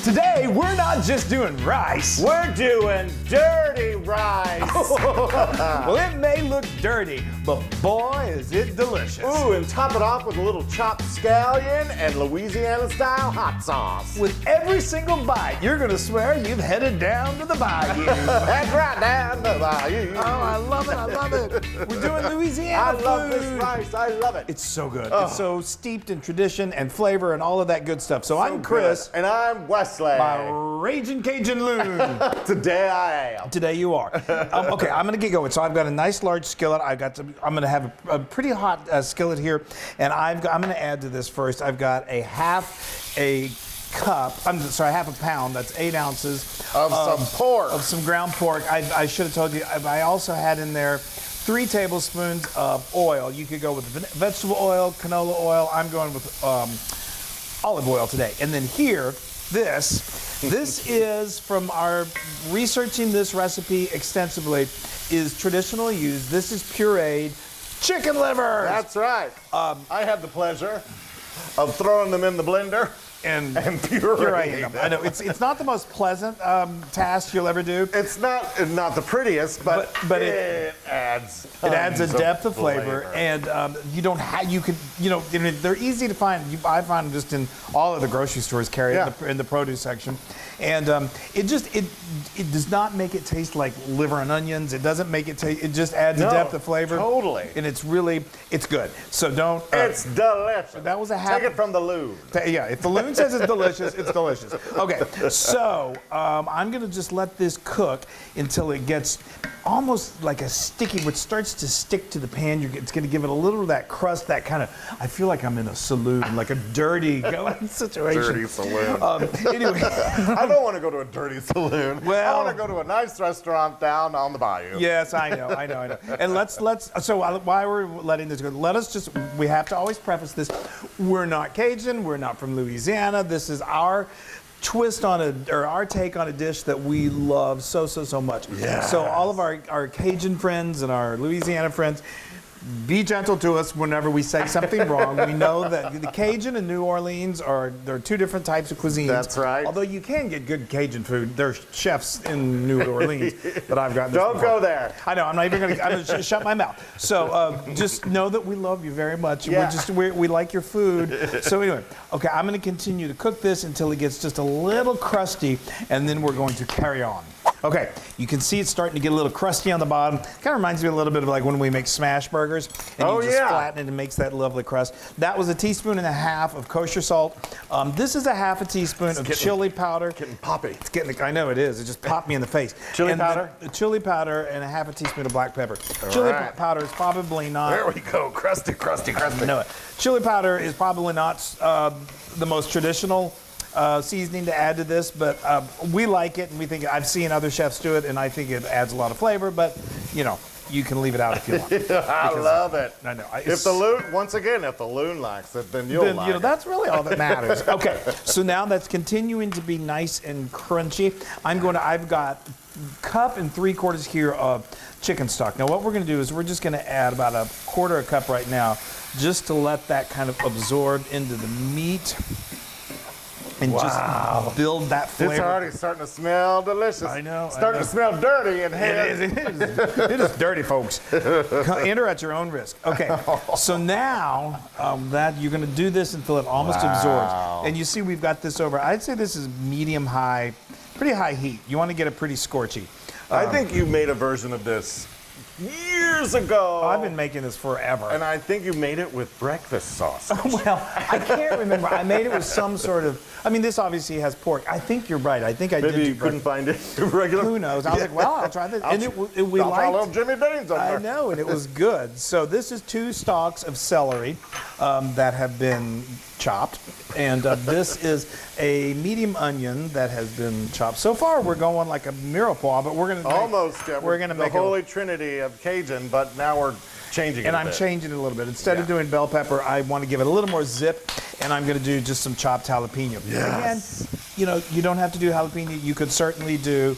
Today, we're not just doing rice. We're doing dirty rice. Well, it may look dirty, but boy, is it delicious. Ooh, and top it off with a little chopped scallion and Louisiana-style hot sauce. With every single bite, you're gonna swear you've headed down to the bayou. That's right, down the bayou. Oh, I love it, I love it. We're doing Louisiana I love food. this rice, I love it. It's so good. It's so steeped in tradition and flavor and all of that good stuff. So I'm Chris. Good. And I'm Wesley. My Raging Cajun Loon. Today I am. Today you are. Okay, I'm gonna get going. So I've got a nice large skillet. I'm gonna have a pretty hot skillet here, and I'm gonna add to this first. I've got half a pound. That's 8 ounces Of some pork. Of some ground pork. I should have told you. I also had in there 3 tablespoons of oil. You could go with vegetable oil, canola oil. I'm going with olive oil today. And then here, this is from our researching this recipe extensively, is traditionally used. This is pureed chicken liver. That's right. I had the pleasure of throwing them in the blender and pureeing them. I know it's not the most pleasant task you'll ever do. It's not the prettiest, but it adds. It adds a depth of flavor, and you don't have. You could, they're easy to find. I find them just in all of the grocery stores carry it in the produce section, and it does not make it taste like liver and onions. It doesn't make it taste. It just adds a depth of flavor. Totally. And it's good. So don't. It's delicious. That was a half. Take it from the Loon. Yeah, if the Loon says it's delicious, it's delicious. Okay, so I'm gonna just let this cook until it gets almost like a sticky, which starts to stick to the pan. It's gonna give it a little of that crust, that kind of, I feel like I'm in a saloon, like a dirty going situation. Dirty saloon. Anyway. I don't want to go to a dirty saloon. Well, I want to go to a nice restaurant down on the bayou. Yes, I know. And so while we're letting this go, we have to always preface this. We're not Cajun, we're not from Louisiana. This is our twist on our take on a dish that we love so much. Yes. So all of our Cajun friends and our Louisiana friends, be gentle to us whenever we say something wrong. We know that the Cajun and New Orleans they're 2 different types of cuisines. That's right. Although you can get good Cajun food. There's chefs in New Orleans that I've gotten. Don't go there. I know. I'm gonna shut my mouth. So just know that we love you very much. Yeah. We like your food. So anyway, okay, I'm gonna continue to cook this until it gets just a little crusty, and then we're going to carry on. Okay, you can see it's starting to get a little crusty on the bottom. Kind of reminds me a little bit of like when we make smash burgers, and you just flatten it and makes that lovely crust. That was 1.5 teaspoons of kosher salt. This is 1/2 teaspoon of chili powder. Getting poppy. It's getting, I know it is. It just popped me in the face. Chili powder? Chili powder and 1/2 teaspoon of black pepper. Chili powder is probably not. There we go. Crusty. I know it. Chili powder is probably not the most traditional seasoning to add to this, but we like it, and we think, I've seen other chefs do it, and I think it adds a lot of flavor, but you can leave it out if you want. I love it. I know. If the Loon likes it, then you'll like it. That's really all that matters. Okay, so now that's continuing to be nice and crunchy. I've got 1 cup and 3/4 here of chicken stock. Now what we're gonna do is we're just gonna add about 1/4 cup right now, just to let that kind of absorb into the meat. And just build that flavor. It's already starting to smell delicious. I know. Starting to smell dirty in here. It is dirty, folks. Enter at your own risk. Okay, so now that you're going to do this until it almost absorbs. And you see we've got this over, I'd say this is medium-high, pretty high heat. You want to get it pretty scorchy. I think you made a version of this years ago. I've been making this forever. And I think you made it with breakfast sauce. Well, I can't remember. I made it with some sort of, this obviously has pork. I think you're right. I think I did. Maybe you couldn't find it regular. Who knows? I was like, well, I'll try this. And we I'll liked. follow Jimmy Beans on there. I know, and it was good. So this is 2 stalks of celery that have been chopped, and this is a medium onion that has been chopped. So far, we're going like a mirepoix, but we're gonna make the holy trinity of Cajun, but now we're changing it. And I'm changing it a little bit. Instead of doing bell pepper, I want to give it a little more zip, and I'm going to do just some chopped jalapeno. Yes. Again, you don't have to do jalapeno. You could certainly do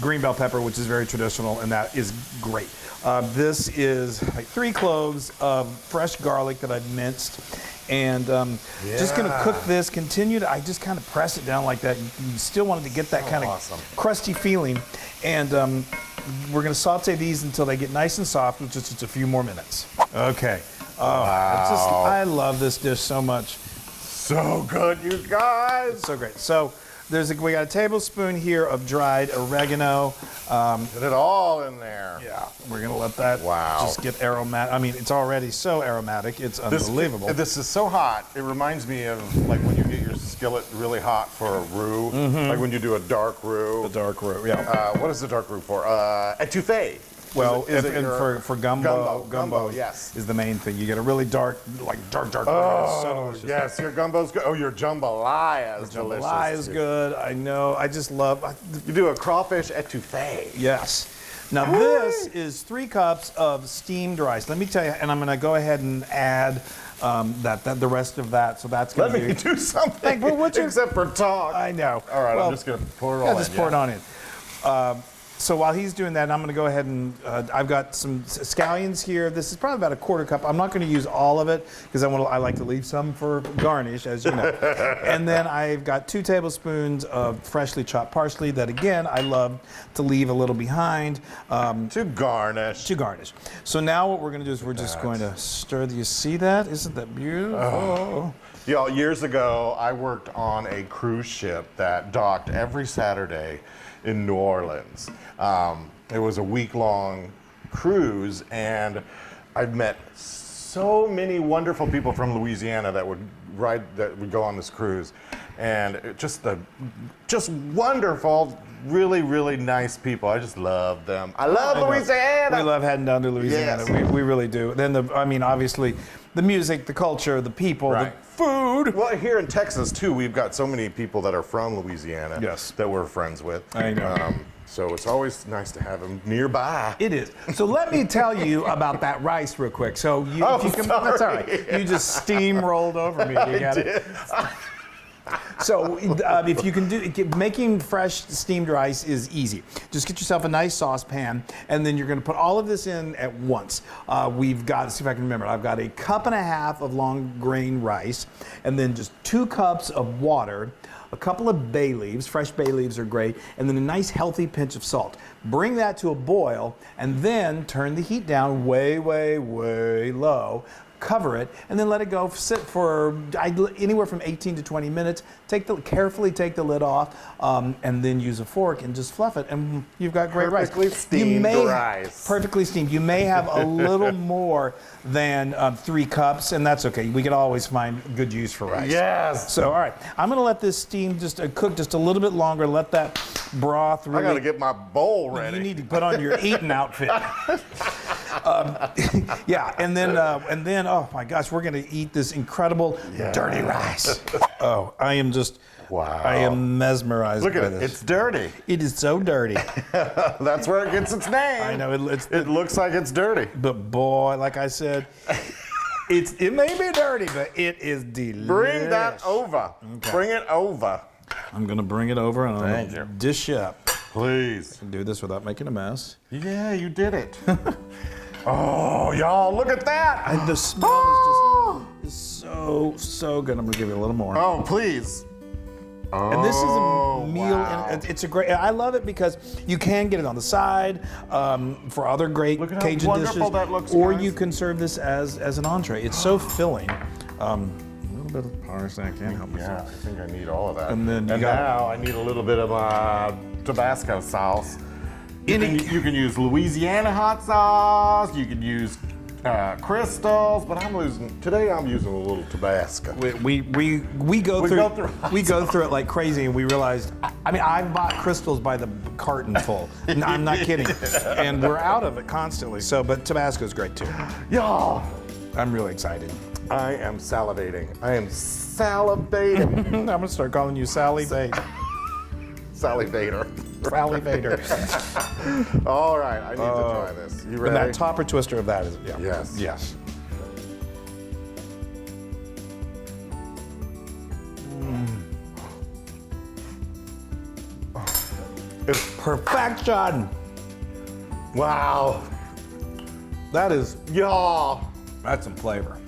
green bell pepper, which is very traditional, and that is great. This is like 3 cloves of fresh garlic that I've minced. And just gonna cook this, I just kind of press it down like that. You still wanted to get that kind of crusty feeling. And we're gonna saute these until they get nice and soft, which is just a few more minutes. Okay. Oh, wow. I love this dish so much. So good, you guys. So great. So we got a tablespoon here of dried oregano. Get it all in there. Yeah, we're gonna let that just get aromatic. I mean, it's already so aromatic, it's unbelievable. This is so hot. It reminds me of like when you get your skillet really hot for a roux, like when you do a dark roux. The dark roux, yeah. What is the dark roux for? Étouffée. Well, for gumbo, yes, is the main thing. You get a really dark. Oh, so delicious. Yes, your gumbo's good. Oh, your jambalaya is delicious. Jambalaya is good. I know. I just love. You do a crawfish étouffée. Yes. Now this is 3 cups of steamed rice. Let me tell you, and I'm going to go ahead and add the rest of that. So that's going to be. Let me do something. Except for talk. I know. All right, I'm just going to pour it all in. Just pour it on in. So while he's doing that, I'm going to go ahead and I've got some scallions here. This is probably about a 1/4 cup. I'm not going to use all of it because I like to leave some for garnish, as you know. And then I've got 2 tablespoons of freshly chopped parsley that, again, I love to leave a little behind. To garnish. To garnish. So now what we're going to do is we're just going to stir. You see that? Isn't that beautiful? Oh. Y'all, years ago, I worked on a cruise ship that docked every Saturday in New Orleans. It was a week-long cruise, and I've met so many wonderful people from Louisiana that would go on this cruise, and just wonderful, really, really nice people. I just love them. I love Louisiana. We love heading down to Louisiana. Yes. We really do. Then obviously, the music, the culture, the people, the food. Well, here in Texas too, we've got so many people that are from Louisiana that we're friends with. I know. So it's always nice to have them nearby. It is. So let me tell you about that rice real quick. So that's all right. You just steamrolled over me. You got it. So if you can making fresh steamed rice is easy. Just get yourself a nice saucepan, and then you're going to put all of this in at once. We've got, let's see if I can remember, I've got 1.5 cups of long grain rice, and then just 2 cups of water, a couple of bay leaves, fresh bay leaves are great, and then a nice healthy pinch of salt. Bring that to a boil, and then turn the heat down way, way, way low. Cover it, and then let it go sit for anywhere from 18 to 20 minutes. Carefully take the lid off, and then use a fork and just fluff it, and you've got great rice. Perfectly steamed rice. Perfectly steamed. You may have a little more than 3 cups, and that's okay. We can always find good use for rice. Yes. So, all right, I'm going to let this steam cook just a little bit longer. Let that broth really. I got to get my bowl ready. You need to put on your eating outfit. Yeah, and then, oh my gosh, we're going to eat this incredible dirty rice. Oh, I am just, wow. I am mesmerized by this. Look at it, it's dirty. It is so dirty. That's where it gets its name. I know, it looks like it's dirty. But boy, like I said, it may be dirty, but it is delicious. Bring that over. Okay. Bring it over. I'm going to bring it over, and I'm going to dish it up. Please. Do this without making a mess. Yeah, you did it. Oh, y'all, look at that. And the smell is so good. I'm going to give you a little more. Oh, please. Oh, and this is a meal. Wow. It's a great. I love it because you can get it on the side for other great Cajun dishes, that looks, or guys. you can serve this as an entree. It's so filling. A little bit of parsley. I can't help myself. Yeah, I think I need all of that. And then now I need a little bit of Tabasco sauce. You can use Louisiana hot sauce. You can use crystals, but today I'm using a little Tabasco. We go through it like crazy, and we realized. I mean, I've bought crystals by the carton full. I'm not kidding, and we're out of it constantly. So, but Tabasco is great too. Y'all, I'm really excited. I am salivating. I'm gonna start calling you Sally Bate. Sally Vader. Sally Vader. All right, I need to try this. You ready? And that topper twister of that is, Yes. Yes. It's perfection. Wow. That is, y'all. that's some flavor.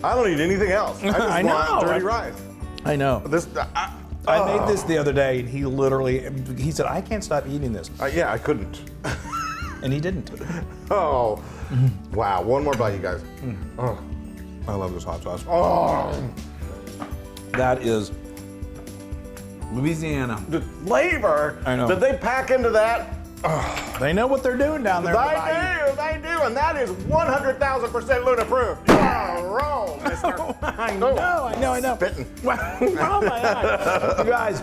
I don't eat anything else. I just I want know. dirty rice. I know. I I made this the other day, and he said, I can't stop eating this. Yeah, I couldn't. And he didn't. Oh, wow. One more bite, you guys. Oh, I love this hot sauce. Oh, That is Louisiana. the flavor I know. that they pack into that. They know what they're doing down there. They do, and that is 100,000% Loon approved. You are wrong, mister. I know. Spitting. Oh my God. You guys,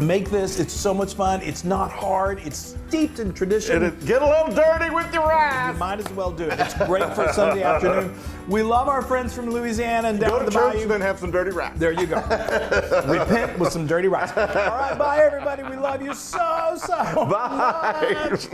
make this. It's so much fun. It's not hard. It's steeped in tradition. Get a little dirty with your You rice. might as well do it. It's great for a Sunday afternoon. We love our friends from Louisiana and down Go at to the church bayou. and then have some dirty rice. There you go. Repent with some dirty rice. All right, bye everybody. We love you so Bye. much.